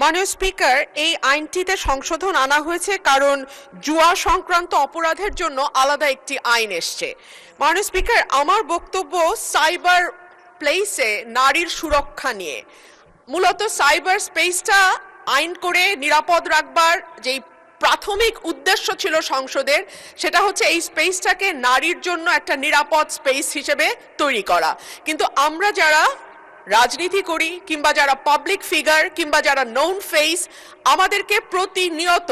মাননীয় স্পিকার, এই আইনটিতে সংশোধন আনা হয়েছে কারণ জুয়া সংক্রান্ত অপরাধের জন্য আলাদা একটি আইন এসছে। মাননীয় স্পিকার, আমার বক্তব্য সাইবার প্লেসে নারীর সুরক্ষা নিয়ে। মূলত সাইবার স্পেসটা আইন করে নিরাপদ রাখবার যেই প্রাথমিক উদ্দেশ্য ছিল সংসদের, সেটা হচ্ছে এই স্পেসটাকে নারীর জন্য একটা নিরাপদ স্পেস হিসেবে তৈরি করা। কিন্তু আমরা যারা রাজনীতি করি কিংবা যারা পাবলিক ফিগার কিংবা যারা নোন ফেস, আমাদেরকে প্রতিনিয়ত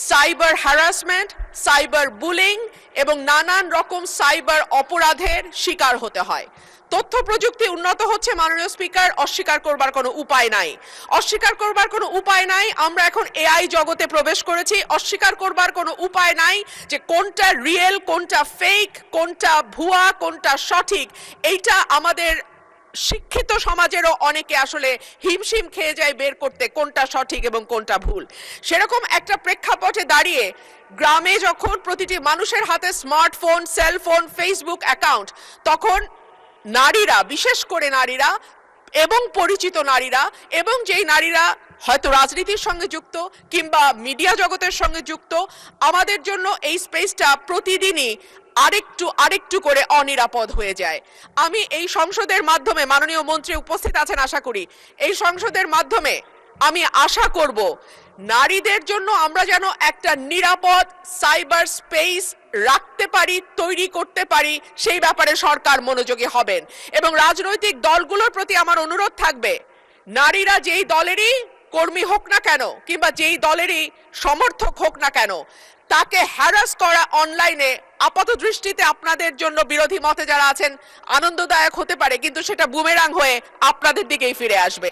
সাইবার হ্যারাসমেন্ট, সাইবার বুলিং এবং নানান রকম সাইবার অপরাধের শিকার হতে হয়। তথ্য প্রযুক্তি উন্নত হচ্ছে মাননীয় স্পিকার, অস্বীকার করবার কোনো উপায় নাই। অস্বীকার করবার কোনো উপায় নাই। আমরা এখন এআই জগতে প্রবেশ করেছি। অস্বীকার করবার কোনো উপায় নাই যে কোনটা রিয়েল, কোনটা ফেক, কোনটা ভুয়া, কোনটা সঠিক। এইটা আমাদের শিক্ষিত সমাজেরও অনেকে আসলে হিমশিম খেয়ে যায় বের করতে কোনটা সঠিক এবং কোনটা ভুল। সেরকম একটা প্রেক্ষাপটে দাঁড়িয়ে গ্রামে যখন প্রতিটি মানুষের হাতে স্মার্টফোন, সেলফোন, ফেসবুক অ্যাকাউন্ট, তখন নারীরা, বিশেষ করে নারীরা এবং পরিচিত নারীরা এবং যেই নারীরা হয়তো রাজনীতির সঙ্গে যুক্ত কিংবা মিডিয়া জগতের সঙ্গে যুক্ত, আমাদের জন্য এই স্পেসটা প্রতিদিনই আরেকটু করে অনিরাপদ হয়ে যায়। আমি এই সংসদের মাধ্যমে, মাননীয় মন্ত্রী উপস্থিত আছেন আশা করি, এই সংসদের মাধ্যমে আমি আশা করব নারীদের জন্য আমরা যেন একটা নিরাপদ সাইবার স্পেস রাখতে পারি, তৈরি করতে পারি, সেই ব্যাপারে সরকার মনোযোগী হবেন। এবং রাজনৈতিক দলগুলোর প্রতি আমার অনুরোধ থাকবে, নারীরা যেই দলেরই কর্মী হোক না কেন কিংবা যেই দলেরই সমর্থক হোক না কেন, তাকে হ্যারাস করা অনলাইনে আপাত দৃষ্টিতে আপনাদের জন্য বিরোধী মতে যারা আছেন আনন্দদায়ক হতে পারে, কিন্তু সেটা বুমেরাং হয়ে আপনাদের দিকেই ফিরে আসবে।